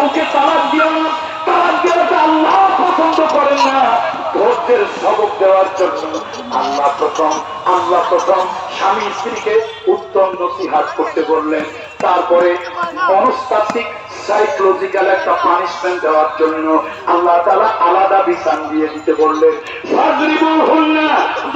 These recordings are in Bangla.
বউকে তালাক দিও না। তালাক দেওয়াটা আল্লাহ পছন্দ করেন না। ধৈর্যের সবক দেওয়ার জন্য আল্লাহ প্রথম স্বামী স্ত্রীকে উত্তম নসিহত করতে বললেন। তারপরে মনস্তাত্ত্বিক সাইকোলজিক্যাল একটা পানিশমেন্ট দেওয়ার জন্য আল্লাহ তাআলা আলাদা বিধান দিয়ে দিতে বললেন।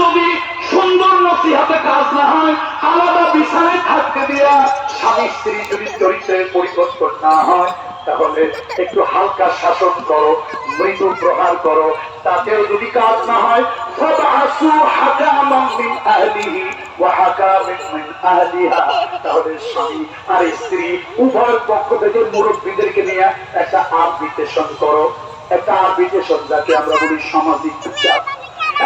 যদি সুন্দর নসিহতে কাজ না হয়, আলাদা বিছানায় থাকতে দেয়া, স্বামী স্ত্রী যদি চরিত্রের পরিবর্তন না হয়, তাহলে একটু হালকা শাসন করো, মৃদু প্রহার করো। তাতেও যদি কাজ না হয়, তাহলে স্বামী আর স্ত্রী উভয় পক্ষ থেকে মুরব্বীদেরকে নিয়ে একটা আরবিট্রেশন করো। একটা আরবিট্রেশন যাকে আমরা বলি সামাজিক বিচার।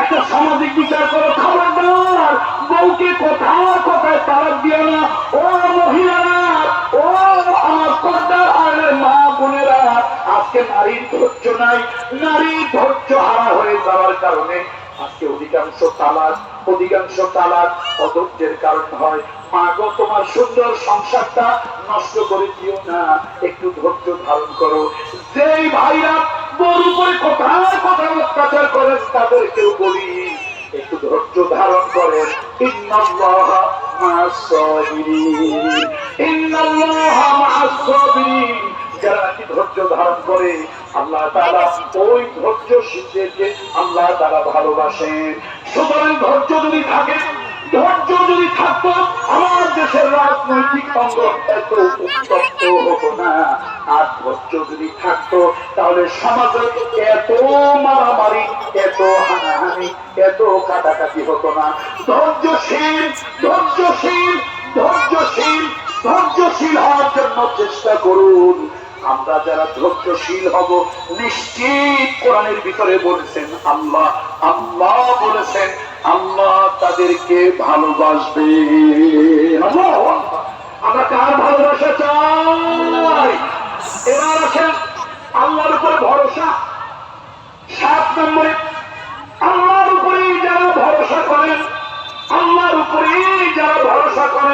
একটা সামাজিক বিচার করো। খবরদার বউকে কোথায় কোথায় তালাক দিও না। ও মহিলারা, ও আমার পর্দার আড়ালের মা বোনেরা, আজকে নারীর ধৈর্য নাই। নারী ধৈর্য হারা হয়ে যাওয়ার কারণে আজকে অধিকাংশ তালাক অধৈর্যের কারণ হয়। মা গো, তোমার সুন্দর সংসারটা নষ্ট করে দিও না, একটু ধৈর্য ধারণ করো। যেই ভাইরা বউর উপরে কোথায় কোথায় অত্যাচার করে, তাদেরকেও বলি একটু ধৈর্য ধারণ করেন। ইন্নাল্লাহা মা'আস সাবিরিন, ইন্নাল্লাহা মা'আস সাবিরিন। যারা নাকি ধৈর্য ধারণ করে, আল্লাহ তাআলা ওই ধৈর্যশীলদেরকে আল্লাহ তাআলা ভালোবাসেন। সুতরাং ধৈর্য যদি থাকে, ধৈর্য যদি থাকতো, আমার দেশের রাজনৈতিক অঙ্গন এত উত্তপ্ত হতো না। আর ধৈর্য যদি থাকতো, তাহলে সমাজে এত মারামারি, এত হানাহানি, এত কাটাকাটি হতো না। ধৈর্যশীল হওয়ার জন্য চেষ্টা করুন। আমরা যারা ধৈর্যশীল হব, নিশ্চিত কোরআনের ভিতরে বলেছেন, আল্লাহ বলেছেন, আল্লাহ তাদেরকে ভালোবাসবে। আমরা কার ভালোবাসা চাই? এবার আসেন আল্লাহর উপর ভরসা। 7 নম্বরে, আল্লাহর উপরেই যারা ভরসা করেন, আল্লাহর উপরেই যারা ভরসা করেন,